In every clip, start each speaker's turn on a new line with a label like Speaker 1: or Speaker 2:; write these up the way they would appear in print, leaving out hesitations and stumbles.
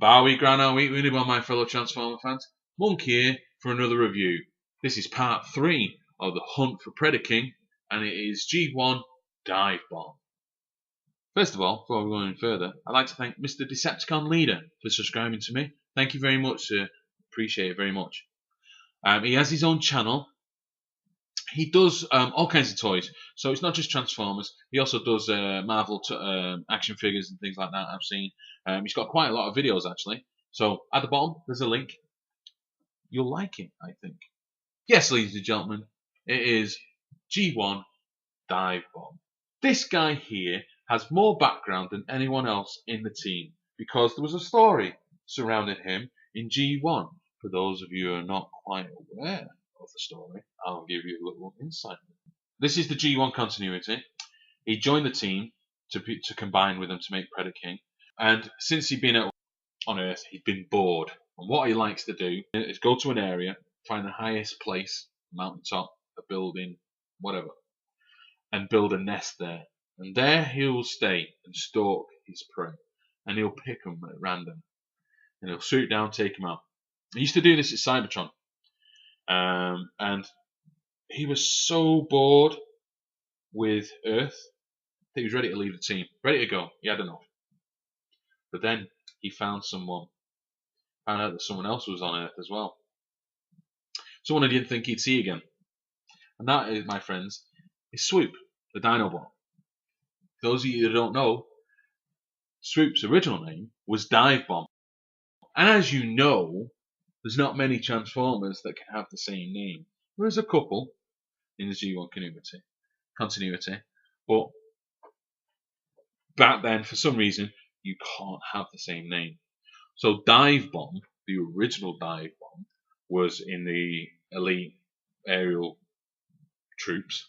Speaker 1: Bowie, Grano, Weekly, my fellow Transformer fans. Monkey here for another review. This is part 3 of the hunt for Predaking, and it is G1 Divebomb. First of all, before we go any further, I'd like to thank Mr. Decepticon Leader for subscribing to me. Thank you very much, sir. Appreciate it very much. He has his own channel. He does all kinds of toys, so it's not just Transformers. He also does Marvel action figures and things like that. I've seen. He's got quite a lot of videos actually. So at the bottom there's a link. You'll like it, I think. Yes, ladies and gentlemen, it is G1 Divebomb. This guy here has more background than anyone else in the team because there was a story surrounding him in G1. For those of you who are not quite aware of the story, I'll give you a little insight. This is the G1 continuity. He joined the team to combine with them to make Predaking, and since he'd been on Earth, he'd been bored. And what he likes to do is go to an area, find the highest place, mountaintop, a building, whatever, and build a nest there. And there he'll stay and stalk his prey, and he'll pick them at random, and he'll shoot down, take them out. He used to do this at Cybertron. And he was so bored with Earth that he was ready to leave the team, ready to go. He had enough. But then he found out that someone else was on Earth as well. Someone I didn't think he'd see again. And that is, my friends, is Swoop, the Dinobot. Those of you who don't know, Swoop's original name was Divebomb. And as you know, there's not many Transformers that can have the same name. There's a couple in the G1 continuity, but back then, for some reason, you can't have the same name. So Divebomb, the original Divebomb, was in the elite aerial troops,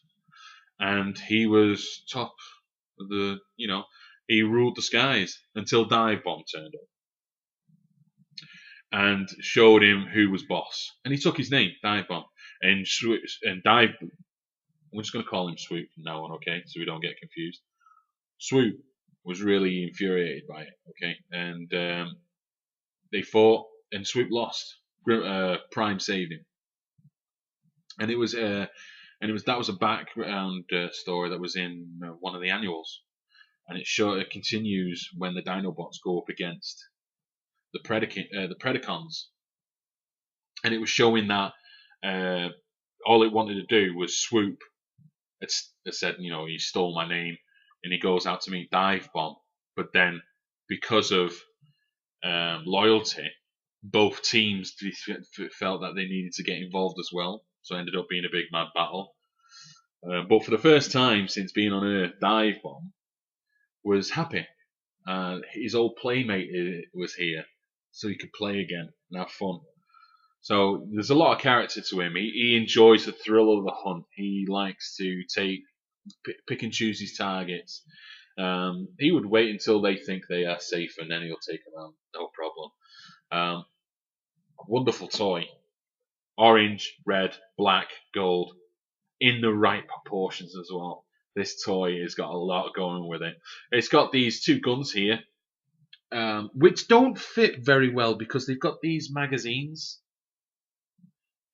Speaker 1: and he was top of the, he ruled the skies until Divebomb turned up and showed him who was boss. And he took his name, Divebomb. And Dive, we're just going to call him Swoop from now on, okay? So we don't get confused. Swoop was really infuriated by it, okay? And they fought, and Swoop lost. Prime saved him. And that was a background story that was in one of the annuals. And it continues when the Dinobots go up against the Predacons, and it was showing that all it wanted to do was Swoop. It said, he stole my name, and he goes out to meet Divebomb. But then, because of loyalty, both teams felt that they needed to get involved as well. So it ended up being a big mad battle. But for the first time since being on Earth, Divebomb was happy. His old playmate was here, so he could play again and have fun. So there's a lot of character to him. He enjoys the thrill of the hunt. He likes to pick and choose his targets. He would wait until they think they are safe, and then he'll take them out, no problem. Wonderful toy. Orange, red, black, gold, in the right proportions as well. This toy has got a lot going with it. It's got these two guns here, which don't fit very well because they've got these magazines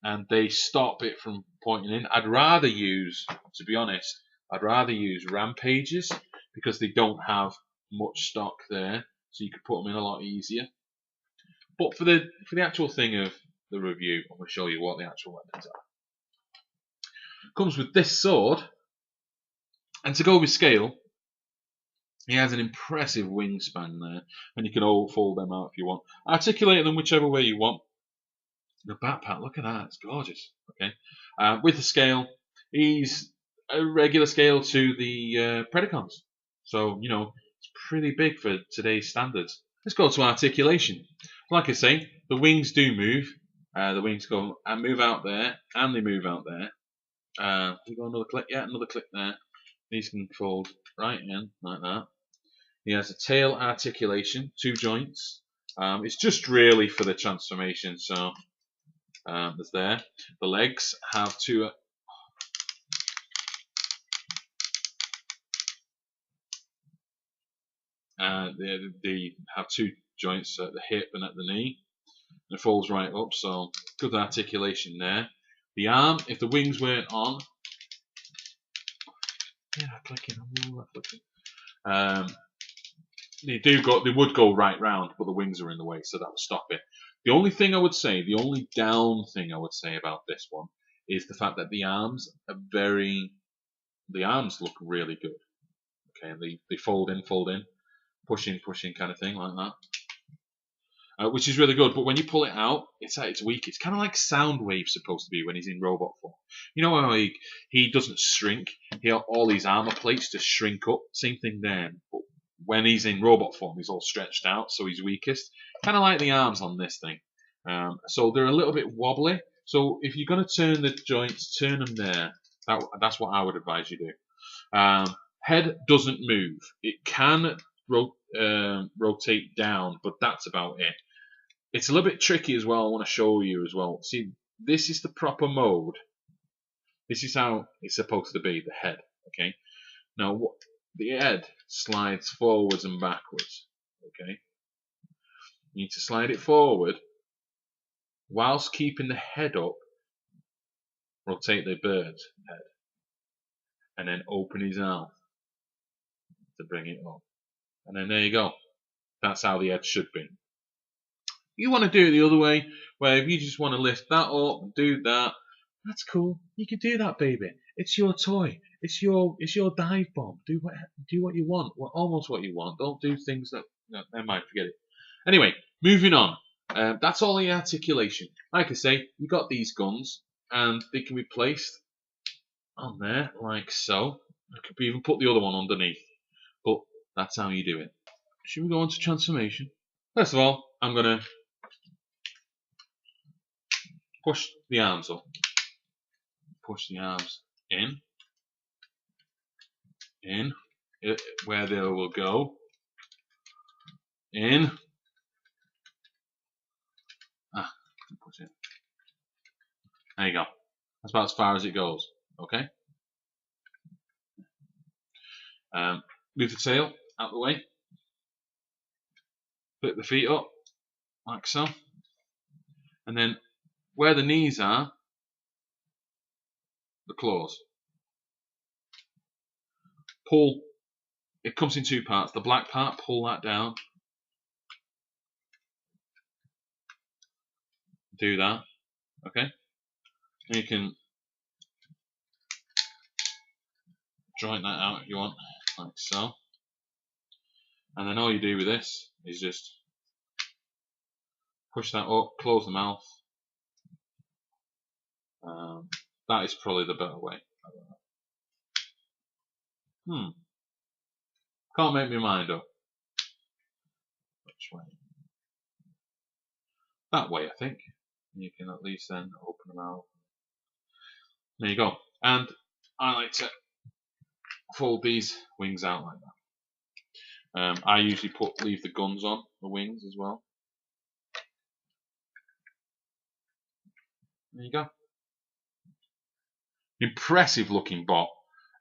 Speaker 1: and they stop it from pointing in. To be honest, I'd rather use Rampages because they don't have much stock there, so you could put them in a lot easier. But for the actual thing of the review, I'm going to show you what the actual weapons are. Comes with this sword, and to go with scale, he has an impressive wingspan there, and you can all fold them out if you want. Articulate them whichever way you want. The backpack, look at that, it's gorgeous. Okay, with the scale, he's a regular scale to the Predacons, so it's pretty big for today's standards. Let's go to articulation. Like I say, the wings do move. The wings go and move out there, and they move out there. We go another click, yeah, another click there. These can fold right in like that. He has a tail articulation, 2 joints. It's just really for the transformation. So there's there. The legs have 2. They have 2 joints at the hip and at the knee. And it folds right up, so good articulation there. The arm, if the wings weren't on, yeah, clicking. They would go right round, but the wings are in the way, so that would stop it. The only thing I would say, the only down thing I would say about this one is the fact that the arms look really good. Okay, and they fold in, push in kind of thing, like that. Which is really good, but when you pull it out, it's at its weak. It's kind of like Soundwave's supposed to be when he's in robot form. You know how he doesn't shrink? All these armor plates just shrink up. Same thing there. But when he's in robot form, he's all stretched out, so he's weakest. Kind of like the arms on this thing. So they're a little bit wobbly. So if you're going to turn the joints, turn them there. That's what I would advise you do. Head doesn't move. It can rotate down, but that's about it. It's a little bit tricky as well. I want to show you as well. See, this is the proper mode. This is how it's supposed to be, the head. Okay. Now, the head slides forwards and backwards. Okay. You need to slide it forward whilst keeping the head up. Rotate the bird's head, and then open his mouth to bring it up. And then there you go. That's how the head should be. You want to do it the other way, where if you just want to lift that up and do that, that's cool. You can do that, baby. It's your toy. It's your Divebomb. Do what you want. Almost what you want. Don't do things that never mind. Forget it. Anyway, moving on. That's all the articulation. Like I say, you got these guns, and they can be placed on there like so. I could even put the other one underneath, but that's how you do it. Should we go on to transformation? First of all, I'm gonna push the arms up. Push the arms in, where they will go, in. Push it. There you go. That's about as far as it goes. Okay. Move the tail out the way. Flip the feet up like so, and then where the knees are, the claws. Pull. It comes in two parts. The black part, pull that down. Do that. Okay. And you can joint that out if you want, like so. And then all you do with this is just push that up, close the mouth. That is probably the better way. Can't make my mind up. Which way? That way, I think. You can at least then open them out. There you go. And I like to fold these wings out like that. I usually leave the guns on the wings as well. There you go. Impressive looking bot.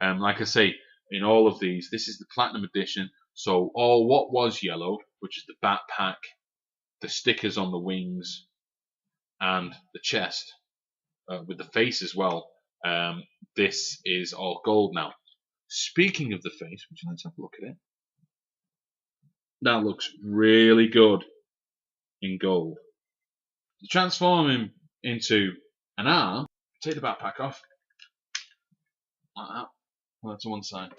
Speaker 1: Like I say, in all of these, this is the Platinum Edition. So all what was yellowed, which is the backpack, the stickers on the wings, and the chest, with the face as well. This is all gold now. Speaking of the face, would you like to have a look at it? That looks really good in gold. To transform him into an arm, take the backpack off, like that. Well, to one side.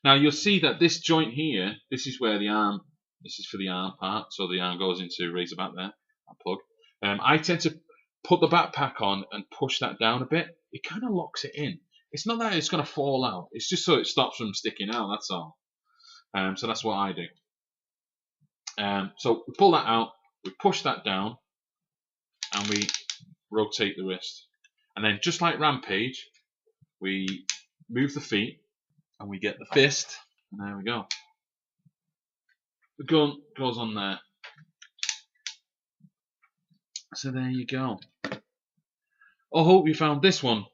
Speaker 1: Now you'll see that this joint here, this is where the arm, this is for the arm part, so the arm goes into Razorback there, that plug. I tend to put the backpack on and push that down a bit. It kind of locks it in. It's not that it's going to fall out. It's just so it stops from sticking out, that's all. So that's what I do. So we pull that out, we push that down, and we rotate the wrist. And then just like Rampage, we move the feet, and we get the fist, and there we go. The gun goes on there. So there you go. I hope you found this one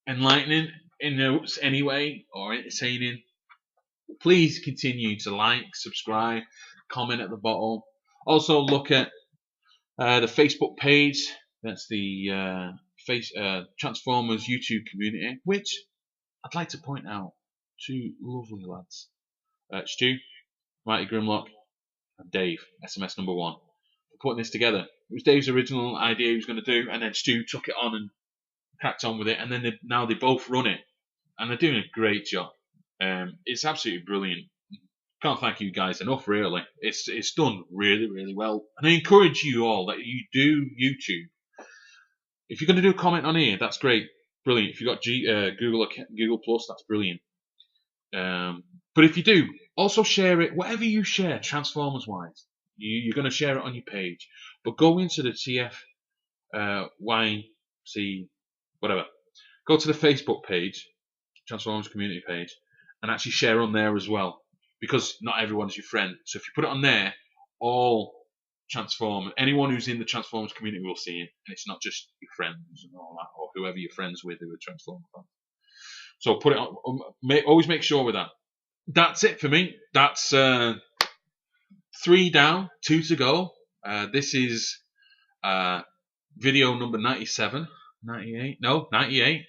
Speaker 1: enlightening in notes anyway, or entertaining. Please continue to like, subscribe, comment at the bottom. Also look at the Facebook page. That's the Transformers YouTube community, which I'd like to point out two lovely lads, Stu, Mighty Grimlock, and Dave, SMS number 1, for putting this together. It was Dave's original idea he was going to do, and then Stu took it on and cracked on with it, and then now they both run it, and they're doing a great job. It's absolutely brilliant. Can't thank you guys enough, really. It's done really, really well, and I encourage you all that you do YouTube. If you're going to do a comment on here, that's great, brilliant. If you've got Google Plus, that's brilliant. But if you do, also share it. Whatever you share, Transformers wise, you're going to share it on your page. But go into the TFYC, whatever. Go to the Facebook page, Transformers community page, and actually share on there as well. Because not everyone's your friend. So if you put it on there, all Transformers, anyone who's in the Transformers community will see it, and it's not just your friends and all that, or whoever you're friends with who are Transformers fans. So put it on. Always make sure with that. That's it for me. That's 3 down, 2 to go. This is video number 97, 98. No, 98.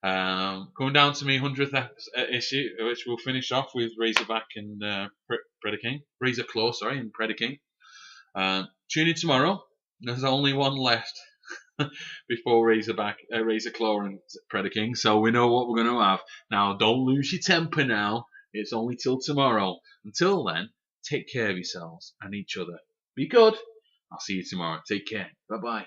Speaker 1: Going down to me 100th issue, which we'll finish off with Razorback and Predaking. Razorclaw, sorry, and Predaking. Tune in tomorrow. There's only one left before Razorclaw and Predaking, so we know what we're going to have. Now, don't lose your temper now. It's only till tomorrow. Until then, take care of yourselves and each other. Be good. I'll see you tomorrow. Take care. Bye-bye.